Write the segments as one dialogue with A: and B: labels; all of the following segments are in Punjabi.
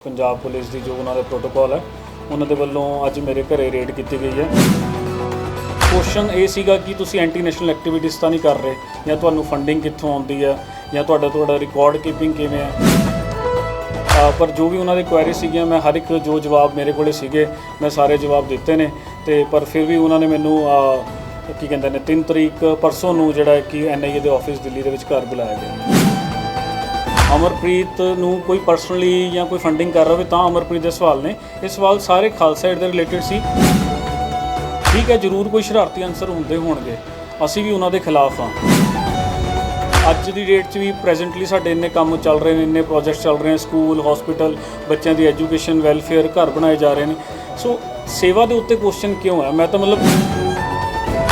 A: पंजाब पुलिस की जो उन्होंने प्रोटोकॉल है उन्होंने वालों अज मेरे घरे रेड की गई है। क्वेश्चन ये सीगा कि तुसी एंटी नैशनल एक्टिविटीज़ तो नहीं कर रहे या तुहानू फंडिंग कित्थों आउंदी है या तुहाडा रिकॉर्ड कीपिंग किवें है। पर जो भी उन्होंने क्वेरी सीगियां मैं हर एक जो जवाब मेरे कोले सीगे मैं सारे जवाब दिते ने ते पर फिर भी उन्होंने मैनू की कहते हैं 3 तरीक परसों नूं जिहड़ा कि NIA के ऑफिस दिल्ली दे विच घर बुलाया गया। अमरप्रीत नूं कोई परसनली या कोई फंडिंग कर रहा हो तो अमरप्रीत के सवाल ने ये सवाल सारे खालसा एड के रिलेटिड सी। ठीक है, जरूर कोई शरारती अंसर होंदे होणगे, असीं भी उन्हां दे खिलाफ हाँ। अज की डेट भी प्रेजेंटली साडे इन्ने काम चल रहे हैं, इन्ने प्रोजेक्ट चल रहे हैं, स्कूल हॉस्पिटल बच्चों की एजुकेशन वैलफेयर घर बनाए जा रहे हैं। सो सेवा के उत्ते क्वेश्चन क्यों है? मैं तो मतलब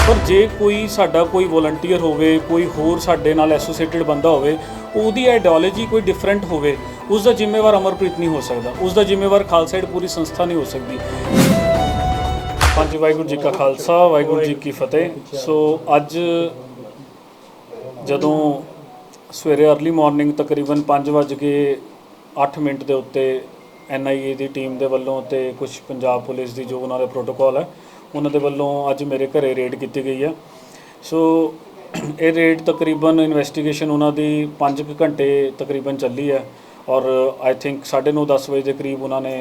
A: पर जे कोई साडा कोई वॉलंटियर होवे, कोई होर साडे नाल एसोसीएटेड बंदा होवे, उहदी आइडियोलॉजी कोई डिफरेंट होवे, उसका जिम्मेवार अमरप्रीत नहीं हो सकता, उसका जिम्मेवार खालसा एड पूरी संस्था नहीं हो सकती। ਹਾਂਜੀ ਵਾਹਿਗੁਰੂ जी का खालसा वाहिगुरू जी की फतेह। सो अज जदों सवेरे अर्ली मॉर्निंग तकरीबन 5:08 के उत्ते NIA की टीम के वलों ते कुछ पंजाब पुलिस की जो उन्होंने प्रोटोकॉल है उन्होंने वालों अज मेरे घरे रेड की गई है। सो ये रेड तकरीबन इन्वेस्टिगेशन उन्होंने 5 घंटे तकरीबन चली है और आई थिंक 9:30-10 बजे के करीब उन्होंने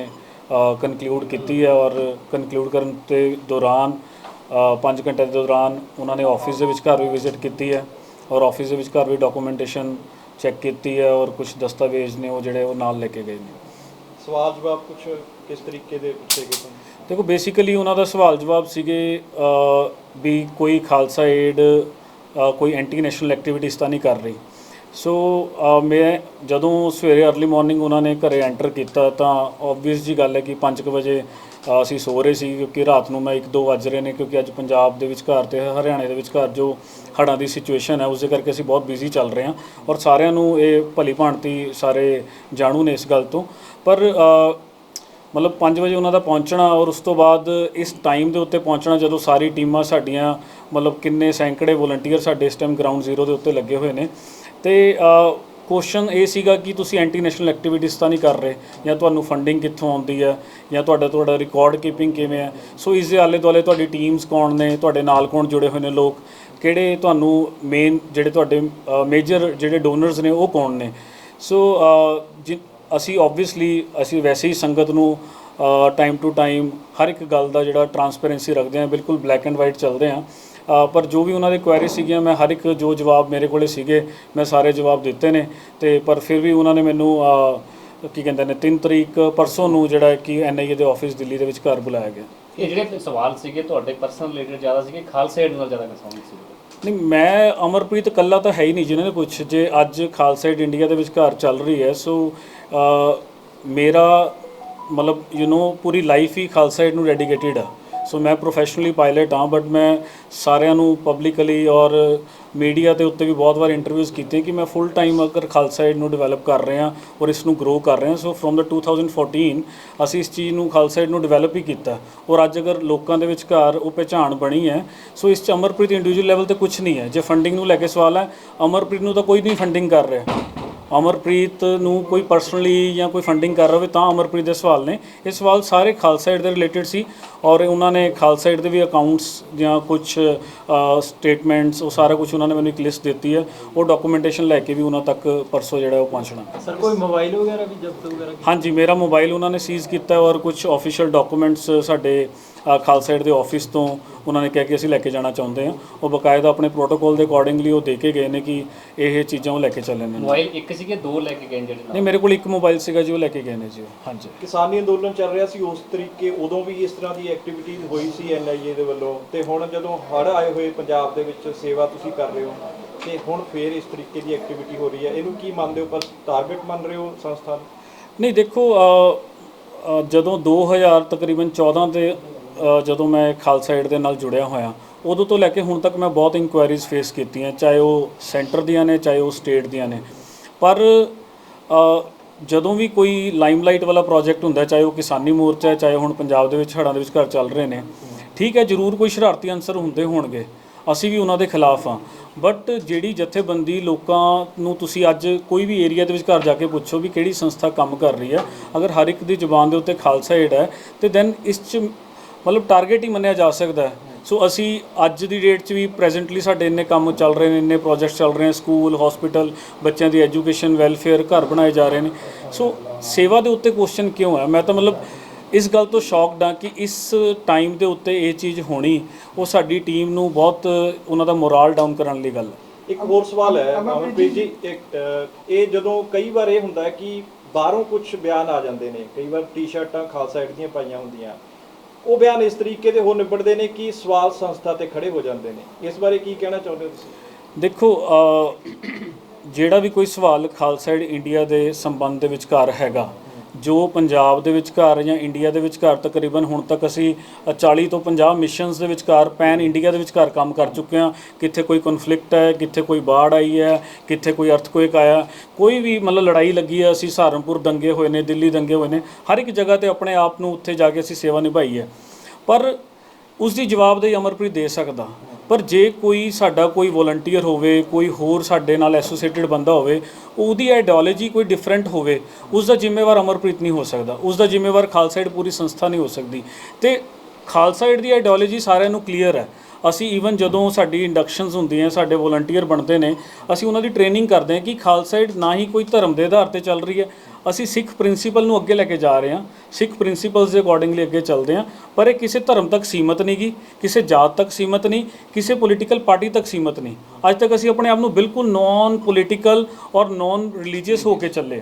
A: कनकलूड की है और कनकलूड करने के दौरान 5 घंटे के दौरान उन्होंने ऑफिस के घर भी विजिट की है और ऑफिस के घर भी डॉक्यूमेंटेशन चैक की है और कुछ दस्तावेज ने वो जोड़े नाल लेके गए हैं।
B: सवाल जवाब कुछ किस तरीके दे पूछे गए?
A: देखो बेसिकली उन्होंने सवाल जवाब सीगे भी कोई खालसा एड कोई एंटी नैशनल एक्टिविटीज़ तो नहीं कर रही। सो मैं जदों सवेरे अर्ली मॉर्निंग उन्होंने घरे एंटर किया तो ऑबवियस जी गल है कि 5 बजे असी सो रहे सी क्योंकि रात को मैं 1-2 बज रहे हैं क्योंकि अज पंजाब के विचकार तो हरियाणे के विचकार जो हड़ां की सिचुएशन है उसके करके असी बहुत बिजी चल रहे हैं और सारिਆਂ ਨੂੰ ये भली भांति सारे जाणू ने इस गल तो। पर मतलब 5 बजे उन्हों का पहुँचना और उस तो बाद इस टाइम के उत्ते पहुँचना जदों सारी टीमां साडियां मतलब किन्ने सैकड़े वॉलंटियर साडे इस टाइम ग्राउंड जीरो के उत्ते लगे हुए हैं तो क्वेश्चन ये सीगा कि तुसी एंटी नैशनल एक्टिविटीज़ तो नहीं कर रहे या तुहानू फंडिंग कित्थों आउंदी है या तुहाडा रिकॉर्ड कीपिंग किवें है। सो इस दे आले दुआले तुहाडी टीम्स कौन ने, तुहाडे नाल कौन जुड़े हुए हैं लोग, किहड़े तुहानू मेन जिहड़े तुहाडे मेजर जिहड़े डोनर्स ने वो कौन ने। सो असी ऑबवियसली असी वैसे ही संगत नू टाइम टू टाइम हर एक गल का जिहड़ा ट्रांसपेरेंसी रखते हैं, बिल्कुल ब्लैक एंड वाइट चलते हैं। पर जो भी उन्होंने क्वेरी सीगियां मैं हर एक जो जवाब मेरे कोले सीगे मैं सारे जवाब दिते ने ते पर फिर भी उन्होंने मैनू की कहते हैं 3 तरीक परसों नूं जिहड़ा कि NIA के ऑफिस दिल्ली दे विच घर बुलाया गया।
C: ये ਜਿਹੜੇ सवाल सीगे ਤੁਹਾਡੇ पर्सनल रिलेटेड ज़्यादा सीगे खालसा एड ਨਾਲ ज़्यादा कंसर्न सी?
A: नहीं, मैं अमरप्रीत कल्ला तो है ही नहीं जिन्होंने कुछ जे अज खालसा एड इंडिया के विचकार चल रही है। सो मेरा मतलब पूरी लाइफ ही खालसा एड नूं डेडिकेटेड है। सो मैं प्रोफैशनली पायलट हाँ बट मैं सारिਆਂ ਨੂੰ पब्लिकली और मीडिया के उत्ते भी बहुत बार इंटरव्यूज़ किए कि मैं फुल टाइम अगर खालसा एड नूं डिवेलप कर रहे हैं और इसनूं ग्रो कर रहे हैं। सो फ्रॉम द 2014 असी इस चीज़ नूं खालसा एड नूं डिवेलप ही किया और अज अगर लोगों के विचकार वो पहचान बनी है। सो इस अमरप्रीत इंडिविजुअल लैवल तो कुछ नहीं है। जो फंडिंग नूं लैके सवाल है, अमरप्रीत नूं तो कोई नहीं फंडिंग कर रहा। अमरप्रीत नूं कोई परसनली या कोई फंडिंग कर रहा हो तो अमरप्रीत के सवाल ने ये सवाल सारे खालसा एड के रिलेटिड सी और उन्होंने खालसा एड के भी अकाउंट्स या कुछ स्टेटमेंट्स वो सारा कुछ उन्होंने मैंने एक लिस्ट दी है वो डॉक्यूमेंटेशन लैके भी उन्होंने तक परसों जो पहुँचना।
B: सर कोई मोबाइल वगैरह भी जब्त वगैरह?
A: हाँ जी, मेरा मोबाइल उन्होंने सीज़ किया और कुछ ऑफिशियल डॉक्यूमेंट्स साडे खालसा एड के ऑफिस तो उन्होंने कह के असीं लैके जाना चाहते हैं। वो बकायदा अपने प्रोटोकॉल के अकॉर्डिंगली वो दे के गए हैं कि ये चीज़ां वो लैके चले ने।
C: मोबाइल एक सीगे दो लैके गए जिहड़े?
A: नहीं, मेरे को एक मोबाइल सीगा जी वो लैके गए हैं जी। हाँ जी,
B: किसानी अंदोलन चल रहा सी उस तरीके उदों भी इस तरह की एक्टिविटीज़ हुई सी NIA ਦੇ ਵੱਲੋਂ ਤੇ ਹੁਣ ਜਦੋਂ ਹੜ੍ਹ ਆਏ ਹੋਏ ਪੰਜਾਬ ਦੇ ਵਿੱਚ ਸੇਵਾ ਤੁਸੀਂ ਕਰ ਰਹੇ ਹੋ ਤੇ ਹੁਣ ਫੇਰ ਇਸ ਤਰੀਕੇ ਦੀ ਐਕਟੀਵਿਟੀ ਹੋ ਰਹੀ ਹੈ, ਇਹਨੂੰ ਕੀ ਮੰਨਦੇ ਹੋ? ਪਰ ਟਾਰਗੇਟ ਮੰਨ ਰਹੇ ਹੋ ਸੰਸਥਾ ਨੂੰ?
A: नहीं देखो ਜਦੋਂ 2000 ਤਕਰੀਬਨ 14 ਤੇ ਜਦੋਂ ਮੈਂ ਖਾਲਸਾ ਏਡ ਦੇ ਨਾਲ ਜੁੜਿਆ ਹੋਇਆ ਉਦੋਂ ਤੋਂ ਲੈ ਕੇ ਹੁਣ ਤੱਕ ਮੈਂ ਬਹੁਤ ਇਨਕੁਆਇਰੀਜ਼ ਫੇਸ ਕੀਤੀਆਂ, ਚਾਹੇ ਉਹ ਸੈਂਟਰ ਦੀਆਂ ਨੇ ਚਾਹੇ ਉਹ ਸਟੇਟ ਦੀਆਂ ਨੇ। ਪਰ ਜਦੋਂ ਵੀ ਕੋਈ ਲਾਈਮਲਾਈਟ ਵਾਲਾ ਪ੍ਰੋਜੈਕਟ ਹੁੰਦਾ, ਚਾਹੇ ਉਹ ਕਿਸਾਨੀ ਮੋਰਚਾ ਹੈ ਚਾਹੇ ਹੁਣ ਪੰਜਾਬ ਦੇ ਵਿੱਚ ਹੜ੍ਹਾਂ ਦੇ ਵਿਚਕਾਰ ਚੱਲ ਰਹੇ ਨੇ, ਠੀਕ ਹੈ ਜ਼ਰੂਰ ਕੋਈ ਸ਼ਰਾਰਤੀ ਅੰਸਰ ਹੁੰਦੇ ਹੋਣਗੇ, ਅਸੀਂ ਵੀ ਉਹਨਾਂ ਦੇ ਖਿਲਾਫ ਹਾਂ। ਬਟ ਜਿਹੜੀ ਜਥੇਬੰਦੀ ਲੋਕਾਂ ਨੂੰ ਤੁਸੀਂ ਅੱਜ ਕੋਈ ਵੀ ਏਰੀਆ ਦੇ ਵਿੱਚ ਘਰ ਜਾ ਕੇ ਪੁੱਛੋ ਵੀ ਕਿਹੜੀ ਸੰਸਥਾ ਕੰਮ ਕਰ ਰਹੀ ਹੈ, ਅਗਰ ਹਰ ਇੱਕ ਦੀ ਜ਼ੁਬਾਨ ਦੇ ਉੱਤੇ ਖਾਲਸਾ ਏਡ ਹੈ ਤੇ ਦੈਨ ਇਸ 'ਚ ਮਤਲਬ ਟਾਰਗੇਟ ਹੀ ਮੰਨਿਆ ਜਾ ਸਕਦਾ ਹੈ। ਸੋ ਅਸੀਂ ਅੱਜ ਦੀ ਡੇਟ 'ਚ ਵੀ ਪ੍ਰੈਜ਼ੈਂਟਲੀ ਸਾਡੇ ਇੰਨੇ ਕੰਮ ਚੱਲ ਰਹੇ ਨੇ, ਇੰਨੇ ਪ੍ਰੋਜੈਕਟਸ ਚੱਲ ਰਹੇ ਨੇ, ਸਕੂਲ, ਹਸਪੀਟਲ, ਬੱਚਿਆਂ ਦੀ ਐਜੂਕੇਸ਼ਨ, ਵੈਲਫੇਅਰ, ਘਰ ਬਣਾਏ ਜਾ ਰਹੇ ਨੇ। ਸੋ ਸੇਵਾ ਦੇ ਉੱਤੇ ਕੁਐਸਚਨ ਕਿਉਂ ਹੈ? ਮੈਂ ਤਾਂ ਮਤਲਬ ਇਸ ਗੱਲ ਤੋਂ ਸ਼ੌਕਡ ਹਾਂ ਕਿ ਇਸ ਟਾਈਮ ਦੇ ਉੱਤੇ ਇਹ ਚੀਜ਼ ਹੋਣੀ, ਉਹ ਸਾਡੀ ਟੀਮ ਨੂੰ ਬਹੁਤ ਉਹਨਾਂ ਦਾ ਮੋਰਲ ਡਾਊਨ ਕਰਨ ਲਈ ਗੱਲ ਹੈ।
B: ਇੱਕ ਹੋਰ ਸਵਾਲ ਹੈ ਅਮਰਪ੍ਰੀਤ ਜੀ, ਇਹ ਜਦੋਂ ਕਈ ਵਾਰ ਇਹ ਹੁੰਦਾ ਹੈ ਕਿ ਬਾਹਰੋਂ ਕੁਝ ਬਿਆਨ ਆ ਜਾਂਦੇ ਨੇ, ਕਈ ਵਾਰ ਟੀ-ਸ਼ਰਟਾਂ ਖਾਲਸਾ ਏਡ ਦੀਆਂ ਪਾਈਆਂ ਹੁੰਦੀਆਂ, ਉਹ ਬਿਆਨ ਇਸ ਤਰੀਕੇ ਦੇ ਹੋ ਨਿਬੜਦੇ ਨੇ ਕਿ ਸਵਾਲ ਸੰਸਥਾ ਤੇ ਖੜੇ ਹੋ ਜਾਂਦੇ ਨੇ। ਇਸ ਬਾਰੇ ਕੀ ਕਹਿਣਾ ਚਾਹੁੰਦੇ ਹੋ ਤੁਸੀਂ?
A: ਦੇਖੋ, ਜਿਹੜਾ ਵੀ ਕੋਈ ਸਵਾਲ ਖਾਲਸਾ ਏਡ ਇੰਡੀਆ ਦੇ ਸੰਬੰਧ ਦੇ ਵਿਚਕਾਰ ਹੈਗਾ, ਜੋ ਪੰਜਾਬ ਦੇ ਵਿਚਕਾਰ ਜਾਂ ਇੰਡੀਆ ਦੇ ਵਿਚਕਾਰ ਤਕਰੀਬਨ ਹੁਣ ਤੱਕ ਅਸੀਂ 40 ਤੋਂ 50 ਮਿਸ਼ਨਸ ਦੇ ਵਿਚਕਾਰ ਪੈਨ ਇੰਡੀਆ ਦੇ ਵਿਚਕਾਰ ਕੰਮ ਕਰ ਚੁੱਕੇ ਹਾਂ। ਕਿੱਥੇ ਕੋਈ ਕਨਫਲਿਕਟ ਹੈ, ਕਿੱਥੇ ਕੋਈ ਬਾੜ ਆਈ ਹੈ, ਕਿੱਥੇ ਕੋਈ ਅਰਥਕੁਏਕ ਆਇਆ, ਕੋਈ ਵੀ ਮਤਲਬ ਲੜਾਈ ਲੱਗੀ ਹੈ, ਅਸੀਂ ਸਹਾਰਨਪੁਰ ਦੰਗੇ ਹੋਏ ਨੇ, ਦਿੱਲੀ ਦੰਗੇ ਹੋਏ ਨੇ, ਹਰ ਇੱਕ ਜਗ੍ਹਾ ਤੇ ਆਪਣੇ ਆਪ ਨੂੰ ਉੱਥੇ ਜਾ ਕੇ ਅਸੀਂ ਸੇਵਾ ਨਿਭਾਈ ਹੈ। ਪਰ ਉਸ ਦੀ ਜਵਾਬਦੇਹੀ ਅਮਰਪ੍ਰੀਤ ਦੇ ਸਕਦਾ। ਪਰ ਜੇ ਕੋਈ ਸਾਡਾ ਕੋਈ ਵੋਲੰਟੀਅਰ ਹੋਵੇ, ਕੋਈ ਹੋਰ ਸਾਡੇ ਨਾਲ ਐਸੋਸੀਏਟਿਡ ਬੰਦਾ ਹੋਵੇ, ਉਹਦੀ ਆਈਡੀਓਲੋਜੀ ਕੋਈ ਡਿਫਰੈਂਟ ਹੋਵੇ, ਉਸ ਦਾ ਜ਼ਿੰਮੇਵਾਰ ਅਮਰਪ੍ਰੀਤ ਨਹੀਂ ਹੋ ਸਕਦਾ, ਉਸ ਦਾ ਜ਼ਿੰਮੇਵਾਰ ਖਾਲਸਾ ਏਡ ਪੂਰੀ ਸੰਸਥਾ ਨਹੀਂ ਹੋ ਸਕਦੀ। ਤੇ ਖਾਲਸਾ ਏਡ ਦੀ ਆਈਡੀਓਲੋਜੀ ਸਾਰਿਆਂ ਨੂੰ ਕਲੀਅਰ ਹੈ। ਅਸੀਂ ਈਵਨ ਜਦੋਂ ਸਾਡੀ ਇੰਡਕਸ਼ਨਸ ਹੁੰਦੀਆਂ, ਸਾਡੇ ਵੋਲੰਟੀਅਰ ਬਣਦੇ ਨੇ, ਅਸੀਂ ਉਹਨਾਂ ਦੀ ਟ੍ਰੇਨਿੰਗ ਕਰਦੇ ਹਾਂ ਕਿ ਖਾਲਸਾ ਏਡ ਨਾ ਹੀ ਕੋਈ ਧਰਮ ਦੇ ਆਧਾਰ ਤੇ ਚੱਲ ਰਹੀ ਹੈ, ਅਸੀਂ ਸਿੱਖ ਪ੍ਰਿੰਸੀਪਲ ਨੂੰ ਅੱਗੇ ਲੈ ਕੇ ਜਾ ਰਹੇ ਹਾਂ, ਸਿੱਖ ਪ੍ਰਿੰਸੀਪਲਸ ਦੇ ਅਕੋਰਡਿੰਗਲੀ ਅੱਗੇ ਚੱਲਦੇ ਹਾਂ। ਪਰ ਇਹ ਕਿਸੇ ਧਰਮ ਤੱਕ ਸੀਮਤ ਨਹੀਂ ਗੀ, ਕਿਸੇ ਜਾਤ ਤੱਕ ਸੀਮਤ ਨਹੀਂ, ਕਿਸੇ ਪੋਲੀਟੀਕਲ ਪਾਰਟੀ ਤੱਕ ਸੀਮਤ ਨਹੀਂ। ਅੱਜ ਤੱਕ ਅਸੀਂ ਆਪਣੇ ਆਪ ਨੂੰ ਬਿਲਕੁਲ ਨੌਨ ਪੋਲੀਟੀਕਲ ਔਰ ਨੌਨ ਰਿਲੀਜੀਅਸ ਹੋ ਕੇ ਚੱਲੇ।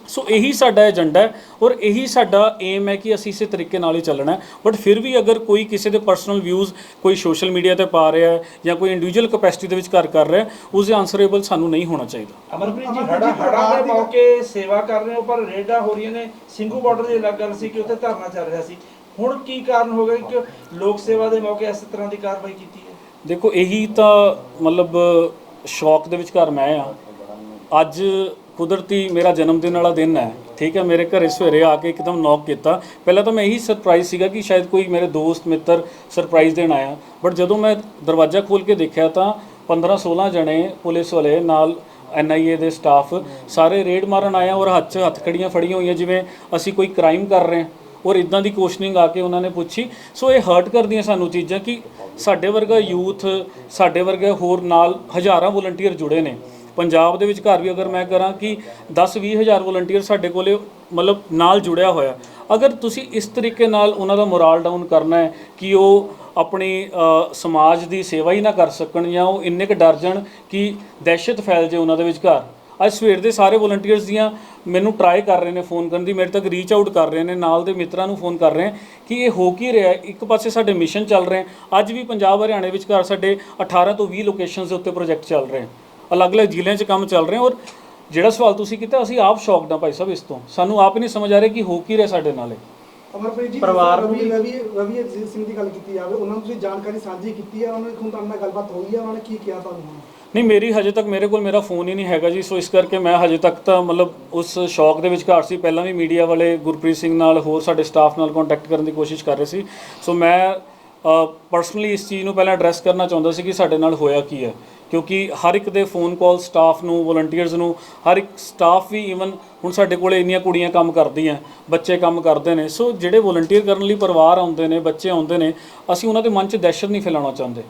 A: ਸੋ ਇਹੀ ਸਾਡਾ ਏਜੰਡਾ ਹੈ ਔਰ ਇਹੀ ਸਾਡਾ ਏਮ ਹੈ ਕਿ ਅਸੀਂ ਇਸੇ ਤਰੀਕੇ ਨਾਲ ਹੀ ਚੱਲਣਾ ਹੈ। ਬਟ ਫਿਰ ਵੀ ਅਗਰ ਕੋਈ ਕਿਸੇ ਦੇ ਪਰਸਨਲ ਵਿਊਜ਼ ਕੋਈ ਸੋਸ਼ਲ ਮੀਡੀਆ ਤੇ ਪਾ ਰਿਹਾ ਹੈ ਜਾਂ ਕੋਈ ਇੰਡੀਵਿਜੂਅਲ ਕੈਪੈਸਿਟੀ ਦੇ ਵਿੱਚ ਕਰ ਰਿਹਾ, ਉਸ ਦੇ ਆਨਸਰੇਬਲ ਸਾਨੂੰ ਨਹੀਂ ਹੋਣਾ ਚਾਹੀਦਾ।
D: ਅਮਰਪ੍ਰੀਤ ਜੀ, ਹੜ੍ਹਾਂ ਦੇ ਮੌਕੇ ਸੇਵਾ ਕਰ ਰਹੇ ਹੋ ਪਰ ਰੇਡਾਂ ਹੋ ਰਹੀਆਂ ਨੇ। ਸਿੰਘੂ ਬਾਰਡਰ ਦੀ ਅਲੱਗ ਗੱਲ ਸੀ ਕਿ ਉੱਥੇ ਧਰਨਾ ਚੱਲ ਰਿਹਾ ਸੀ, ਹੁਣ ਕੀ ਕਾਰਨ ਹੋ ਗਿਆ ਕਿ ਲੋਕ ਸੇਵਾ ਦੇ ਮੌਕੇ ਇਸ ਤਰ੍ਹਾਂ ਦੀ ਕਾਰਵਾਈ ਕੀਤੀ ਹੈ?
A: ਦੇਖੋ, ਇਹੀ ਤਾਂ ਮਤਲਬ ਸ਼ੌਕ ਦੇ ਵਿਚਕਾਰ ਮੈਂ ਆ। ਅੱਜ ਕੁਦਰਤੀ ਮੇਰਾ ਜਨਮ ਦਿਨ ਵਾਲਾ ਦਿਨ ਹੈ, ਠੀਕ ਹੈ। ਮੇਰੇ ਘਰੇ ਸਵੇਰੇ ਆ ਕੇ ਇੱਕਦਮ ਨੌਕ ਕੀਤਾ। ਪਹਿਲਾਂ ਤਾਂ ਮੈਂ ਇਹੀ ਸਰਪ੍ਰਾਈਜ਼ ਸੀਗਾ ਕਿ ਸ਼ਾਇਦ ਕੋਈ ਮੇਰੇ ਦੋਸਤ ਮਿੱਤਰ ਸਰਪ੍ਰਾਈਜ਼ ਦੇਣ ਆਇਆ। ਬਟ ਜਦੋਂ ਮੈਂ ਦਰਵਾਜ਼ਾ ਖੋਲ੍ਹ ਕੇ ਦੇਖਿਆ ਤਾਂ 15-16 ਜਣੇ ਪੁਲਿਸ ਵਾਲੇ ਨਾਲ NIA ਦੇ ਸਟਾਫ ਸਾਰੇ ਰੇਡ ਮਾਰਨ ਆਏ ਔਰ ਹੱਥ 'ਚ ਹੱਥਕੜੀਆਂ ਫੜੀਆਂ ਹੋਈਆਂ ਜਿਵੇਂ ਅਸੀਂ ਕੋਈ ਕ੍ਰਾਈਮ ਕਰ ਰਹੇ ਹਾਂ। ਔਰ ਇਦਾਂ ਦੀ ਕੁਐਸਚਨਿੰਗ ਆ ਕੇ ਉਹਨਾਂ ਨੇ ਪੁੱਛੀ। ਸੋ ਇਹ ਹਰਟ ਕਰਦੀਆਂ ਸਾਨੂੰ ਚੀਜ਼ਾਂ ਕਿ ਸਾਡੇ ਵਰਗਾ ਯੂਥ, ਸਾਡੇ ਵਰਗੇ ਹੋਰ ਨਾਲ ਹਜ਼ਾਰਾਂ ਵੋਲੰਟੀਅਰ ਜੁੜੇ ਨੇ। ਪੰਜਾਬ ਦੇ ਵਿੱਚ ਘਰ ਵੀ ਅਗਰ ਮੈਂ ਕਰਾਂ ਕਿ 10-20 ਹਜ਼ਾਰ ਵੋਲੰਟੀਅਰ ਸਾਡੇ ਕੋਲੇ ਮਤਲਬ ਨਾਲ ਜੁੜਿਆ ਹੋਇਆ। ਅਗਰ ਤੁਸੀਂ ਇਸ ਤਰੀਕੇ ਨਾਲ ਉਹਨਾਂ ਦਾ ਮੋਰਲ ਡਾਊਨ ਕਰਨਾ ਹੈ ਕਿ ਉਹ ਆਪਣੀ ਸਮਾਜ ਦੀ ਸੇਵਾ ਹੀ ਨਾ ਕਰ ਸਕਣ ਜਾਂ ਉਹ ਇੰਨੇ ਕੁ ਡਰ ਜਾਣ ਕਿ ਦਹਿਸ਼ਤ ਫੈਲ ਜੇ ਉਹਨਾਂ ਦੇ ਵਿਚਕਾਰ। ਅੱਜ ਸਵੇਰ ਦੇ ਸਾਰੇ ਵੋਲੰਟੀਅਰਸ ਦੀਆਂ ਮੈਨੂੰ ਟਰਾਈ ਕਰ ਰਹੇ ਨੇ ਫੋਨ ਕਰਨ ਦੀ, ਮੇਰੇ ਤੱਕ ਰੀਚ ਆਊਟ ਕਰ ਰਹੇ ਨੇ, ਨਾਲ ਦੇ ਮਿੱਤਰਾਂ ਨੂੰ ਫੋਨ ਕਰ ਰਹੇ ਕਿ ਇਹ ਹੋ ਕੀ ਰਿਹਾ। ਇੱਕ ਪਾਸੇ ਸਾਡੇ ਮਿਸ਼ਨ ਚੱਲ ਰਹੇ, ਅੱਜ ਵੀ ਪੰਜਾਬ ਹਰਿਆਣੇ ਵਿਚਕਾਰ ਸਾਡੇ 18 ਤੋਂ 20 ਲੋਕੇਸ਼ਨਸ ਦੇ ਉੱਤੇ ਪ੍ਰੋਜੈਕਟ ਚੱਲ ਰਹੇ, ਅਲੱਗ-ਅਲੱਗ ਜ਼ਿਲ੍ਹਿਆਂ 'ਚ ਕੰਮ ਚੱਲ ਰਹੇ। ਔਰ ਜਿਹੜਾ ਸਵਾਲ ਤੁਸੀਂ ਕੀਤਾ, ਅਸੀਂ ਆਪ ਸ਼ੌਕਡ ਹਾਂ ਭਾਈ ਸਾਹਿਬ ਇਸ ਤੋਂ। ਸਾਨੂੰ ਆਪ ਹੀ ਨਹੀਂ ਸਮਝ ਆ ਰਿਹਾ ਕਿ ਹੋ ਕੀ ਰਿਹਾ ਸਾਡੇ ਨਾਲ।
E: ਅਮਰਪ੍ਰੀਤ ਜੀ,
B: ਪਰਿਵਾਰ ਨੂੰ
E: ਰਵੀ ਅਜੀਤ ਸਿੰਘ ਦੀ ਗੱਲ ਕੀਤੀ ਜਾਵੇ, ਉਹਨਾਂ ਨੂੰ ਤੁਸੀਂ ਜਾਣਕਾਰੀ ਸਾਂਝੀ ਕੀਤੀ ਹੈ, ਉਹਨਾਂ ਨੇ ਹੁਣ ਤੁਹਾਡੇ ਨਾਲ ਗੱਲਬਾਤ ਹੋਈ ਹੈ, ਉਹਨਾਂ ਨੇ ਕੀ ਕਿਹਾ ਤੁਹਾਨੂੰ?
A: ਨਹੀਂ, ਮੇਰੀ ਹਜੇ ਤੱਕ ਮੇਰੇ ਕੋਲ ਮੇਰਾ ਫੋਨ ਹੀ ਨਹੀਂ ਹੈਗਾ ਜੀ। ਸੋ ਇਸ ਕਰਕੇ ਮੈਂ ਹਜੇ ਤੱਕ ਤਾਂ ਮਤਲਬ ਉਸ ਸ਼ੌਕ ਦੇ ਵਿਚਕਾਰ ਸੀ। ਪਹਿਲਾਂ ਵੀ ਮੀਡੀਆ ਵਾਲੇ ਗੁਰਪ੍ਰੀਤ ਸਿੰਘ ਨਾਲ ਹੋਰ ਸਾਡੇ ਸਟਾਫ ਨਾਲ ਕੰਟੈਕਟ ਕਰਨ ਦੀ ਕੋਸ਼ਿਸ਼ ਕਰ ਰਹੇ ਸੀ। ਸੋ ਮੈਂ ਪਰਸਨਲੀ ਇਸ ਚੀਜ਼ ਨੂੰ ਪਹਿਲਾਂ ਐਡਰੈਸ ਕਰਨਾ ਚਾਹੁੰਦਾ ਸੀ ਕਿ ਸਾਡੇ ਨਾਲ ਹੋਇਆ ਕੀ ਹੈ, ਕਿਉਂਕਿ ਹਰ ਇੱਕ ਦੇ ਫੋਨ ਕਾਲ ਸਟਾਫ ਨੂੰ, ਵੋਲੰਟੀਅਰਸ ਨੂੰ, ਹਰ ਇੱਕ ਸਟਾਫ ਵੀ ਈਵਨ ਹੁਣ ਸਾਡੇ ਕੋਲ ਇੰਨੀਆਂ ਕੁੜੀਆਂ ਕੰਮ ਕਰਦੀਆਂ, ਬੱਚੇ ਕੰਮ ਕਰਦੇ ਨੇ। ਸੋ ਜਿਹੜੇ ਵੋਲੰਟੀਅਰ ਕਰਨ ਲਈ ਪਰਿਵਾਰ ਆਉਂਦੇ ਨੇ, ਬੱਚੇ ਆਉਂਦੇ ਨੇ, ਅਸੀਂ ਉਹਨਾਂ ਦੇ ਮਨ 'ਚ ਦਹਿਸ਼ਤ ਨਹੀਂ ਫੈਲਾਉਣਾ ਚਾਹੁੰਦੇ।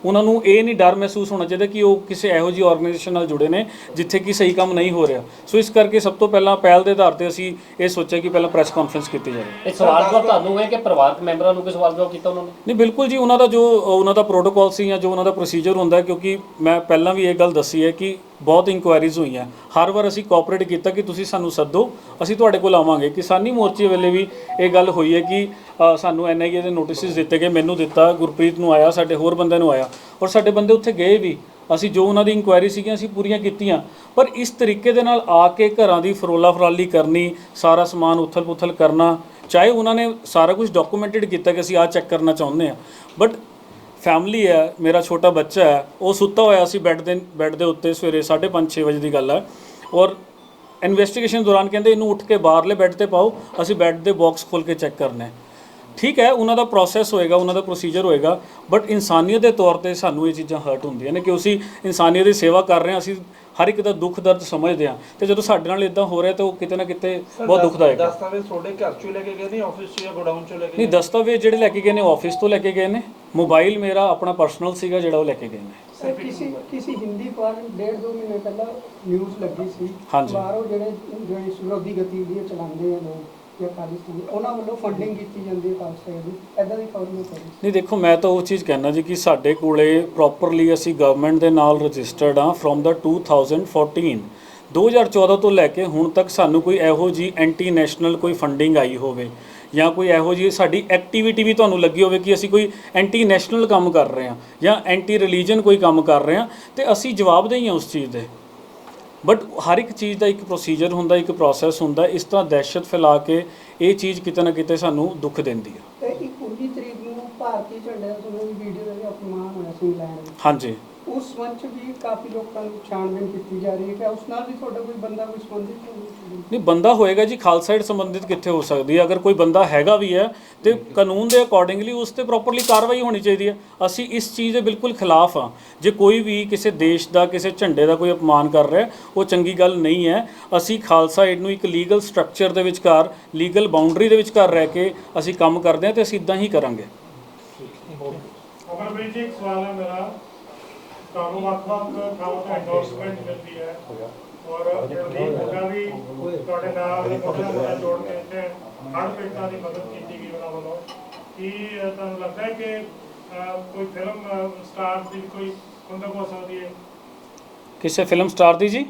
A: ਉਹਨਾਂ ਨੂੰ ਇਹ ਨਹੀਂ ਡਰ ਮਹਿਸੂਸ ਹੋਣਾ ਚਾਹੀਦਾ ਕਿ ਉਹ ਕਿਸੇ ਇਹੋ ਜਿਹੀ ਆਰਗੇਨਾਈਜੇਸ਼ਨ ਨਾਲ ਜੁੜੇ ਨੇ ਜਿੱਥੇ ਕਿ ਸਹੀ ਕੰਮ ਨਹੀਂ ਹੋ ਰਿਹਾ। ਸੋ ਇਸ ਕਰਕੇ ਸਭ ਤੋਂ ਪਹਿਲਾਂ ਪਹਿਲ ਦੇ ਆਧਾਰ ਤੇ ਅਸੀਂ ਇਹ ਸੋਚਿਆ ਕਿ ਪਹਿਲਾਂ ਪ੍ਰੈਸ ਕਾਨਫਰੰਸ ਕੀਤੀ ਜਾਵੇ।
C: ਇਹ ਸਵਾਲ ਜਵਾਬ ਤੁਹਾਨੂੰ ਹੈ ਕਿ ਪਰਿਵਾਰਕ ਮੈਂਬਰਾਂ ਨੂੰ ਕੋਈ ਸਵਾਲ ਜਵਾਬ ਕੀਤਾ ਉਹਨਾਂ ਨੇ?
A: ਨਹੀਂ, ਬਿਲਕੁਲ ਜੀ, ਉਹਨਾਂ ਦਾ ਜੋ ਉਹਨਾਂ ਦਾ ਪ੍ਰੋਟੋਕੋਲ ਸੀ ਜਾਂ ਜੋ ਉਹਨਾਂ ਦਾ ਪ੍ਰੋਸੀਜਰ ਹੁੰਦਾ, ਕਿਉਂਕਿ ਮੈਂ ਪਹਿਲਾਂ ਵੀ ਇਹ ਗੱਲ ਦੱਸੀ ਹੈ ਕਿ ਬਹੁਤ ਇਨਕੁਆਇਰੀਜ਼ ਹੋਈਆਂ। ਹਰ ਵਾਰ ਅਸੀਂ ਕੋਆਪਰੇਟ ਕੀਤਾ ਕਿ ਤੁਸੀਂ ਸਾਨੂੰ ਸੱਦੋ, ਅਸੀਂ ਤੁਹਾਡੇ ਕੋਲ ਆਵਾਂਗੇ। ਕਿਸਾਨੀ ਮੋਰਚੇ ਵੇਲੇ ਵੀ ਇਹ ਗੱਲ ਹੋਈ ਹੈ ਕਿ ਸਾਨੂੰ NIA ਦੇ ਨੋਟਿਸਿਸ ਦਿੱਤੇ ਗਏ, ਮੈਨੂੰ ਦਿੱਤਾ, ਗੁਰਪ੍ਰੀਤ ਨੂੰ ਆਇਆ, ਸਾਡੇ ਹੋਰ ਬੰਦਿਆਂ ਨੂੰ ਆਇਆ, ਔਰ ਸਾਡੇ ਬੰਦੇ ਉੱਥੇ ਗਏ ਵੀ। ਅਸੀਂ ਜੋ ਉਹਨਾਂ ਦੀ ਇਨਕੁਆਇਰੀ ਸੀਗੀਆਂ ਅਸੀਂ ਪੂਰੀਆਂ ਕੀਤੀਆਂ। ਪਰ ਇਸ ਤਰੀਕੇ ਦੇ ਨਾਲ ਆ ਕੇ ਘਰਾਂ ਦੀ ਫਰੋਲਾ ਫਰਾਲੀ ਕਰਨੀ, ਸਾਰਾ ਸਮਾਨ ਉਥਲ ਪੁਥਲ ਕਰਨਾ, ਚਾਹੇ ਉਹਨਾਂ ਨੇ ਸਾਰਾ ਕੁਝ ਡਾਕੂਮੈਂਟਡ ਕੀਤਾ ਕਿ ਅਸੀਂ ਆਹ ਚੈੱਕ ਕਰਨਾ ਚਾਹੁੰਦੇ ਹਾਂ, ਬਟ ਫੈਮਿਲੀ ਹੈ, ਮੇਰਾ ਛੋਟਾ ਬੱਚਾ ਹੈ, ਉਹ ਸੁੱਤਾ ਹੋਇਆ ਸੀ ਬੈੱਡ ਦੇ ਉੱਤੇ, ਸਵੇਰੇ 5:30-6 ਵਜੇ ਦੀ ਗੱਲ ਹੈ। ਔਰ ਇਨਵੈਸਟੀਗੇਸ਼ਨ ਦੌਰਾਨ ਕਹਿੰਦੇ ਇਹਨੂੰ ਉੱਠ ਕੇ ਬਾਹਰਲੇ ਬੈੱਡ ਤੇ ਪਾਓ, ਅਸੀਂ ਬੈੱਡ ਦੇ ਬਾਕਸ ਖੋਲ੍ਹ ਕੇ ਚੈੱਕ ਕਰਨਾ ਹੈ। ਠੀਕ ਹੈ, ਉਹਨਾਂ ਦਾ ਪ੍ਰੋਸੈਸ ਹੋਏਗਾ, ਉਹਨਾਂ ਦਾ ਪ੍ਰੋਸੀਜਰ ਹੋਏਗਾ, ਬਟ ਇਨਸਾਨੀਅਤ ਦੇ ਤੌਰ ਤੇ ਸਾਨੂੰ ਇਹ ਚੀਜ਼ਾਂ ਹਰਟ ਹੁੰਦੀਆਂ ਨੇ ਕਿ ਅਸੀਂ ਇਨਸਾਨੀਅਤ ਦੀ ਸੇਵਾ ਕਰ ਰਹੇ ਹਾਂ, ਅਸੀਂ ਹਰ ਇੱਕ ਦਾ ਦੁੱਖ ਦਰਦ ਸਮਝਦੇ ਹਾਂ, ਤੇ ਜਦੋਂ ਸਾਡੇ ਨਾਲ ਇਦਾਂ ਹੋ ਰਿਹਾ ਤਾਂ ਉਹ ਕਿਤੇ ਨਾ ਕਿਤੇ ਬਹੁਤ ਦੁਖਦਾਇਕ ਹੈ।
D: ਦਸਤਾਵੇਜ਼ ਤੁਹਾਡੇ ਘਰ ਚੋਂ ਲੈ ਕੇ ਗਏ ਨੇ, ਆਫਿਸ ਚੋਂ ਜਾਂ ਗੋਡਾਊਨ ਚੋਂ ਲੈ ਕੇ
A: ਨਹੀਂ, ਦਸਤਾਵੇਜ਼ ਜਿਹੜੇ ਲੈ ਕੇ ਗਏ ਨੇ ਆਫਿਸ ਤੋਂ ਲੈ ਕੇ ਗਏ ਨੇ, ਮੋਬਾਈਲ ਮੇਰਾ ਆਪਣਾ ਪਰਸਨਲ ਸੀਗਾ ਜਿਹੜਾ ਉਹ ਲੈ ਕੇ ਗਏ ਨੇ।
F: ਸਰ ਕਿਸੇ ਹਿੰਦੀ ਅਖਬਾਰ ਨੂੰ 1.5-2 ਮਹੀਨੇ ਪਹਿਲਾਂ ਨਿਊਜ਼ ਲੱਗੀ ਸੀ,
A: ਹਾਂਜੀ।
F: ਬਾਹਰੋਂ ਜਿਹੜੇ ਵਿਰੋਧੀ ਗਤੀਵਿਧੀਆਂ ਚਲਾਉਂਦੇ ਆ ਲੋਕ ਜਾਂ ਖਾਲਿਸਤਾਨੀ, ਉਹਨਾਂ ਵੱਲੋਂ ਫੰਡਿੰਗ ਕੀਤੀ ਜਾਂਦੀ ਹੈ ਖਾਲਸਾ ਦੀ, ਐਦਾਂ ਦੀ ਖਬਰ ਮੈਂ ਪੜ੍ਹੀ।
A: ਨਹੀਂ ਦੇਖੋ, ਮੈਂ ਤਾਂ ਉਹ ਚੀਜ਼ ਕਹਿਣਾ ਜੀ ਕਿ ਸਾਡੇ ਕੋਲੇ ਪ੍ਰੋਪਰਲੀ ਅਸੀਂ ਗਵਰਨਮੈਂਟ ਦੇ ਨਾਲ ਰਜਿਸਟਰਡ ਹਾਂ ਫਰੋਮ ਦਾ 2014 2014 ਤੋਂ ਲੈ ਕੇ ਹੁਣ ਤੱਕ ਸਾਨੂੰ ਕੋਈ ਇਹੋ ਜੀ ਐਂਟੀ ਨੈਸ਼ਨਲ ਕੋਈ ਫੰਡਿੰਗ ਆਈ ਹੋਵੇ ਜਾਂ ਕੋਈ ਇਹੋ ਜੀ ਸਾਡੀ ਐਕਟੀਵਿਟੀ ਵੀ ਤੁਹਾਨੂੰ ਲੱਗੀ ਹੋਵੇ ਕਿ ਅਸੀਂ ਕੋਈ ਐਂਟੀ ਨੈਸ਼ਨਲ ਕੰਮ ਕਰ ਰਹੇ ਹਾਂ ਜਾਂ ਐਂਟੀ ਰਿਲੀਜਨ ਕੋਈ ਕੰਮ ਕਰ ਰਹੇ ਹਾਂ, ਤੇ ਅਸੀਂ ਜਵਾਬਦੇਹੀ ਹਾਂ ਉਸ ਚੀਜ਼ ਦੇ। ਬਟ ਹਰ ਇੱਕ ਚੀਜ਼ ਦਾ ਇੱਕ ਪ੍ਰੋਸੀਜਰ ਹੁੰਦਾ, ਇੱਕ ਪ੍ਰੋਸੈਸ ਹੁੰਦਾ। ਇਸ ਤਰ੍ਹਾਂ ਦਹਿਸ਼ਤ ਫੈਲਾ ਕੇ ਇਹ ਚੀਜ਼ ਕਿਤੇ ਨਾ ਕਿਤੇ ਸਾਨੂੰ ਦੁੱਖ ਦਿੰਦੀ ਹੈ।
F: ਤੇ 19 ਤਰੀਕ ਨੂੰ ਭਾਰਤੀ ਝੰਡੇ ਦਾ ਤੁਹਾਨੂੰ ਵੀਡੀਓ ਦਾ ਵੀ ਅਪਮਾਨ ਹੋਇਆ ਸੀ ਇੰਗਲੈਂਡ ਵਿੱਚ,
A: ਹਾਂਜੀ,
F: ਉਸ ਸੰਬੰਧ 'ਚ ਵੀ ਕਾਫੀ ਲੋਕਾਂ ਨੂੰ ਛਾਣਬੀਨ ਕੀਤੀ ਜਾ ਰਹੀ ਹੈ ਕਿ ਉਸ ਨਾਲ ਵੀ ਤੁਹਾਡਾ ਕੋਈ ਬੰਦਾ ਕੋਈ ਸੰਬੰਧਿਤ ਹੋਣਾ?
A: ਨਹੀਂ, ਬੰਦਾ ਹੋਏਗਾ ਜੀ, ਖਾਲਸਾ ਏਡ ਸੰਬੰਧਿਤ ਕਿੱਥੇ ਹੋ ਸਕਦੀ ਹੈ? ਅਗਰ ਕੋਈ ਬੰਦਾ ਹੈਗਾ ਵੀ ਹੈ ਤੇ ਕਾਨੂੰਨ ਦੇ ਅਕੋਰਡਿੰਗਲੀ ਉਸ ਤੇ ਪ੍ਰੋਪਰਲੀ ਕਾਰਵਾਈ ਹੋਣੀ ਚਾਹੀਦੀ ਹੈ। ਅਸੀਂ ਇਸ ਚੀਜ਼ ਦੇ ਬਿਲਕੁਲ ਖਿਲਾਫ ਹਾਂ। ਜੇ ਕੋਈ ਵੀ ਕਿਸੇ ਦੇਸ਼ ਦਾ ਕਿਸੇ ਝੰਡੇ ਦਾ ਕੋਈ ਅਪਮਾਨ ਕਰ ਰਿਹਾ, ਉਹ ਚੰਗੀ ਗੱਲ ਨਹੀਂ ਹੈ। ਅਸੀਂ ਖਾਲਸਾ ਏਡ ਨੂੰ ਇੱਕ ਲੀਗਲ ਸਟਰਕਚਰ ਦੇ ਵਿਚਕਾਰ, ਲੀਗਲ ਬਾਉਂਡਰੀ ਦੇ ਵਿਚਕਾਰ ਰਹਿ ਕੇ ਅਸੀਂ ਕੰਮ ਕਰਦੇ ਹਾਂ ਤੇ ਅਸੀਂ ਇਦਾਂ ਹੀ ਕਰਾਂਗੇ।
G: ਅਮਰਪ੍ਰੀਤ ਜੀ, ਇੱਕ ਸਵਾਲ ਹੈ ਮੇਰਾ, ਤੁਹਾਨੂੰ ਵੱਖ-ਵੱਖ ਥਾਵਾਂ ਤੋਂ ਐਂਡੋਰਸਮੈਂਟ ਮਿਲਦੀ ਹੈ ਔਰ ਰਣਦੀਪ ਹੁੱਡਾ ਵੀ ਤੁਹਾਡੇ ਨਾਲ ਮੋਢਾ ਜੋੜ ਕੇ ਇੱਥੇ ਹੜ੍ਹ ਪੀੜਤਾਂ ਦੀ ਮਦਦ ਕੀਤੀ ਗਈ ਉਹਨਾਂ ਵੱਲੋਂ। ਕੀ ਤੁਹਾਨੂੰ ਲੱਗਦਾ ਹੈ ਕਿ ਕੋਈ ਫਿਲਮ ਸਟਾਰ ਦੀ ਕੋਈ ਖੁੰਦਕ ਹੋ ਸਕਦੀ ਹੈ?
A: ਕਿਸੇ ਫਿਲਮ ਸਟਾਰ ਦੀ ਜੀ?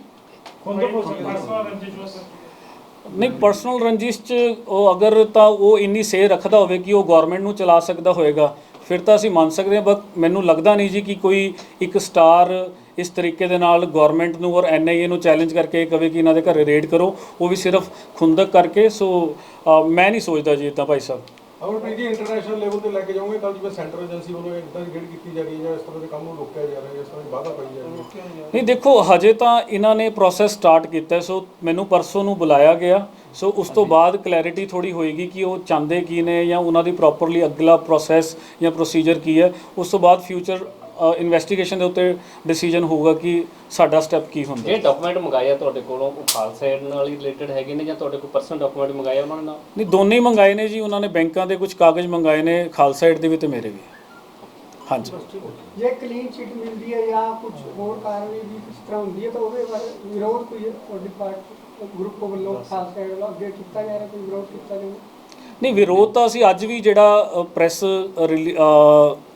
G: ਖੁੰਦਕ ਹੋ ਸਕਦੀ ਹੈ, ਪਰਸਨਲ ਰੰਜਿਸ਼ ਹੋ ਸਕਦੀ ਹੈ?
A: ਨਹੀਂ, ਪਰਸਨਲ ਰੰਜਿਸ਼ 'ਚ ਉਹ ਅਗਰ ਤਾਂ ਉਹ ਇੰਨੀ ਸੇ ਰੱਖਦਾ ਹੋਵੇ ਕਿ ਉਹ ਗਵਰਨਮੈਂਟ ਨੂੰ ਚਲਾ ਸਕਦਾ ਹੋਏਗਾ, ਫਿਰ ਤਾਂ ਅਸੀਂ ਮੰਨ ਸਕਦੇ ਹਾਂ। ਬਟ ਮੈਨੂੰ ਲੱਗਦਾ ਨਹੀਂ ਜੀ ਕਿ ਕੋਈ ਇੱਕ ਸਟਾਰ ਇਸ ਤਰੀਕੇ ਦੇ ਨਾਲ ਗਵਰਨਮੈਂਟ ਨੂੰ ਔਰ NIA ਨੂੰ ਚੈਲੰਜ ਕਰਕੇ ਕਵੇ ਕਿ ਇਹਨਾਂ ਦੇ ਘਰੇ ਰੇਡ ਕਰੋ, ਉਹ ਵੀ ਸਿਰਫ ਖੁੰਦਕ ਕਰਕੇ। ਸੋ ਮੈਂ ਨਹੀਂ ਸੋਚਦਾ ਜੀ ਇੱਦਾਂ ਭਾਈ ਸਾਹਿਬ।
H: ਅਮਰਪ੍ਰੀਤ ਜੀ, ਇੰਟਰਨੈਸ਼ਨਲ ਲੈਵਲ ਤੇ ਲੈ ਕੇ ਜਾਓਗੇ ਕੱਲ੍ਹ ਜਿਵੇਂ ਸੈਂਟਰਲ ਏਜੰਸੀ ਵੱਲੋਂ ਇੱਦਾਂ ਦੀ ਖੇਡ ਕੀਤੀ ਜਾ ਰਹੀ ਹੈ ਜਾਂ ਇਸ ਤਰ੍ਹਾਂ ਦੇ ਕੰਮ ਨੂੰ ਰੋਕਿਆ ਜਾ ਰਿਹਾ ਹੈ, ਇਸ ਤਰ੍ਹਾਂ ਦੀ ਵਾਅਦਾ ਪਾਈ ਜਾ ਰਹੀ ਹੈ?
A: ਨਹੀਂ ਦੇਖੋ, ਹਜੇ ਤਾਂ ਇਹਨਾਂ ਨੇ ਪ੍ਰੋਸੈਸ ਸਟਾਰਟ ਕੀਤਾ, ਸੋ ਮੈਨੂੰ ਪਰਸੋਂ ਨੂੰ ਬੁਲਾਇਆ ਗਿਆ। ਸੋ ਉਸ ਤੋਂ ਬਾਅਦ ਕਲੈਰਿਟੀ ਥੋੜੀ ਹੋਏਗੀ ਕਿ ਉਹ ਚਾਹੁੰਦੇ ਕੀ ਨੇ ਜਾਂ ਉਹਨਾਂ ਦੀ ਪ੍ਰੋਪਰਲੀ ਅਗਲਾ ਪ੍ਰੋਸੈਸ ਜਾਂ ਪ੍ਰੋਸੀਜਰ ਕੀ ਹੈ। ਉਸ ਤੋਂ ਬਾਅਦ ਫਿਊਚਰ ਇਨਵੈਸਟੀਗੇਸ਼ਨ ਦੇ ਉੱਤੇ ਡਿਸੀਜਨ ਹੋਊਗਾ ਕਿ ਸਾਡਾ ਸਟੈਪ ਕੀ ਹੁੰਦਾ।
C: ਇਹ ਡਾਕੂਮੈਂਟ ਮੰਗਾਏ ਆ ਤੁਹਾਡੇ ਕੋਲੋਂ, ਉਹ ਖਾਲਸਾ ਏਡ ਨਾਲ ਹੀ ਰਿਲੇਟਡ ਹੈਗੇ ਨੇ ਜਾਂ ਤੁਹਾਡੇ ਕੋਲ ਪਰਸਨਲ ਡਾਕੂਮੈਂਟ ਮੰਗਾਏ ਉਹਨਾਂ ਨੇ ਨਾਲ?
A: ਨਹੀਂ, ਦੋਨੇ ਹੀ ਮੰਗਾਏ ਨੇ ਜੀ ਉਹਨਾਂ ਨੇ। ਬੈਂਕਾਂ ਦੇ ਕੁਝ ਕਾਗਜ਼ ਮੰਗਾਏ ਨੇ, ਖਾਲਸਾ ਏਡ ਦੇ ਵੀ ਤੇ ਮੇਰੇ ਵੀ। ਹਾਂਜੀ,
F: ਜੇ ਕਲੀਨ ਚਿੱਟ ਮਿਲਦੀ ਹੈ ਜਾਂ ਕੁਝ ਹੋਰ ਕਾਰਵਾਈ ਵੀ ਕਿਸ ਤਰ੍ਹਾਂ ਹੁੰਦੀ ਹੈ ਤਾਂ ਉਹਦੇ ਬਾਰੇ ਵਿਰੋਧ ਕੋਈ ਤੁਹਾਡੀ ਪਾਰਟੀ ਗਰੁੱਪ ਵੱਲੋਂ ਖਾਲਸਾ ਏਡ ਵੱਲੋਂ ਅੱਗੇ ਕੀਤਾ ਜਾ ਰਿਹਾ, ਕੋਈ ਵਿਰੋਧ ਕੀਤਾ ਜਾਵੇ?
A: ਨਹੀਂ, ਵਿਰੋਧ ਤਾਂ ਅਸੀਂ ਅੱਜ ਵੀ ਜਿਹੜਾ ਪ੍ਰੈਸ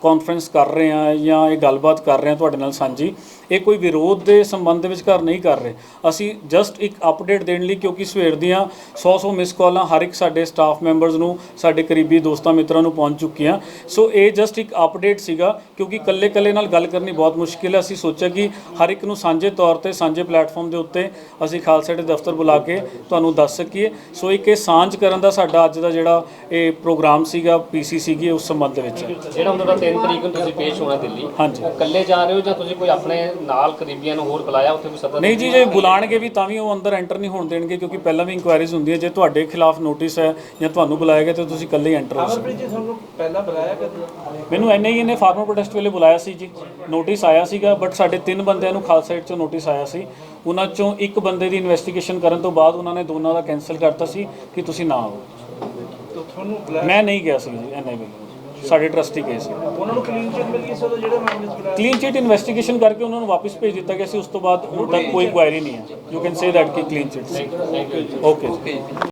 A: ਕਾਨਫਰੰਸ ਕਰ ਰਹੇ ਹਾਂ ਜਾਂ ਇਹ ਗੱਲਬਾਤ ਕਰ ਰਹੇ ਹਾਂ ਤੁਹਾਡੇ ਨਾਲ ਸਾਂਝੀ, ਇਹ ਕੋਈ ਵਿਰੋਧ ਦੇ ਸੰਬੰਧ ਦੇ ਵਿਚਕਾਰ ਨਹੀਂ ਕਰ ਰਹੇ। ਅਸੀਂ ਜਸਟ ਇੱਕ ਅਪਡੇਟ ਦੇਣ ਲਈ, ਕਿਉਂਕਿ ਸਵੇਰ ਦੀਆਂ 100 ਮਿਸ ਕਾਲਾਂ ਹਰ ਇੱਕ ਸਾਡੇ ਸਟਾਫ ਮੈਂਬਰਸ ਨੂੰ, ਸਾਡੇ ਕਰੀਬੀ ਦੋਸਤਾਂ ਮਿੱਤਰਾਂ ਨੂੰ ਪਹੁੰਚ ਚੁੱਕੀਆਂ। ਸੋ ਇਹ ਜਸਟ ਇੱਕ ਅਪਡੇਟ ਸੀਗਾ, ਕਿਉਂਕਿ ਇਕੱਲੇ ਨਾਲ ਗੱਲ ਕਰਨੀ ਬਹੁਤ ਮੁਸ਼ਕਿਲ ਹੈ। ਅਸੀਂ ਸੋਚਿਆ ਕਿ ਹਰ ਇੱਕ ਨੂੰ ਸਾਂਝੇ ਤੌਰ ਤੇ, ਸਾਂਝੇ ਪਲੇਟਫਾਰਮ ਦੇ ਉੱਤੇ ਅਸੀਂ ਖਾਲਸਾ ਏਡ ਦਫ਼ਤਰ ਬੁਲਾ ਕੇ ਤੁਹਾਨੂੰ ਦੱਸ ਸਕੀਏ। ਸੋ ਇੱਕ ਇਹ ਸਾਂਝ ਕਰਨ ਦਾ ਸਾਡਾ ਅੱਜ ਦਾ ਜਿਹੜਾ ਇਹ ਪ੍ਰੋਗਰਾਮ ਸੀਗਾ, PC ਸੀਗੀ, ਉਸ ਸੰਬੰਧ ਦੇ ਵਿੱਚ।
C: ਜਿਹੜਾ ਉਹਨਾਂ ਦਾ 3 ਤਰੀਕ ਨੂੰ ਤੁਸੀਂ ਪੇਸ਼ ਹੋਣਾ ਦਿੱਲੀ,
A: ਹਾਂਜੀ।
C: ਉਹ ਇਕੱਲੇ ਜਾ ਰਹੇ ਹੋ ਜਾਂ ਤੁਸੀਂ ਕੋਈ ਆਪਣੇ ਨਾਲ ਕਰੀਬੀਆਂ ਨੂੰ ਹੋਰ ਬੁਲਾਇਆ, ਉੱਥੇ ਕੋਈ ਸੱਦਾ?
A: ਨਹੀਂ ਜੀ, ਜੇ ਬੁਲਾਣਗੇ ਵੀ ਤਾਂ ਵੀ ਉਹ ਅੰਦਰ ਐਂਟਰ ਨਹੀਂ ਹੋਣ ਦੇਣਗੇ, ਕਿਉਂਕਿ ਪਹਿਲਾਂ ਵੀ ਇਨਕੁਆਇਰੀਜ਼ ਹੁੰਦੀਆਂ। ਜੇ ਤੁਹਾਡੇ ਖਿਲਾਫ ਨੋਟਿਸ ਹੈ ਜਾਂ ਤੁਹਾਨੂੰ ਬੁਲਾਇਆ ਗਿਆ ਤਾਂ ਤੁਸੀਂ ਇਕੱਲੇ ਹੀ ਐਂਟਰ ਹੋ ਸਕਦੇ।
D: ਅਮਰਪ੍ਰੀਤ ਜੀ, ਤੁਹਾਨੂੰ ਪਹਿਲਾਂ ਬੁਲਾਇਆ ਕਦੇ?
A: ਮੈਨੂੰ NIA ਨੇ ਫਾਰਮਰ ਪ੍ਰੋਟੈਸਟ ਵੇਲੇ ਬੁਲਾਇਆ ਸੀ ਜੀ, ਨੋਟਿਸ ਆਇਆ ਸੀਗਾ। ਬਟ ਸਾਡੇ 3 ਬੰਦਿਆਂ ਨੂੰ ਖਾਲਸਾ ਏਡ 'ਚੋਂ ਨੋਟਿਸ ਆਇਆ ਸੀ। ਉਹਨਾਂ 'ਚੋਂ ਇੱਕ ਬੰਦੇ ਦੀ ਇਨਵੈਸਟੀਗੇਸ਼ਨ ਕਰਨ ਤੋਂ ਬਾਅਦ ਉਹਨਾਂ ਨੇ ਦੋਨਾਂ ਦਾ ਕੈਂਸਲ ਕਰਤਾ ਸੀ ਕਿ ਤੁਸੀਂ ਨਾ ਆਓ।
D: ਤੁਹਾਨੂੰ ਬੁਲਾਇਆ?
A: ਮੈਂ ਨਹੀਂ ਗਿਆ ਸੀ ਜੀ NIA ਵੱਲੋਂ, ਸਾਡੇ ਟਰਸਟੀ ਕੇਸ।
D: ਉਹਨਾਂ ਨੂੰ ਕਲੀਨ ਚਿੱਟ ਮਿਲ ਗਈ ਸੀ ਉਹਦਾ ਜਿਹੜੇ ਮਾਮਲੇ 'ਚ ਬੁਲਾਇਆ?
A: ਕਲੀਨ ਚਿੱਟ ਇਨਵੈਸਟੀਗੇਸ਼ਨ ਕਰਕੇ ਉਹਨਾਂ ਨੂੰ ਵਾਪਸ ਭੇਜ ਦਿੱਤਾ ਗਿਆ ਸੀ। ਉਸ ਤੋਂ ਬਾਅਦ ਹੁਣ ਤੱਕ ਕੋਈ ਕੁਆਇਰੀ ਨਹੀਂ ਹੈ। ਯੂ ਕੈਨ ਸੇ ਦੈਟ ਕਿ ਕਲੀਨ ਚਿੱਟ ਸੀ। ਓਕੇ ਜੀ।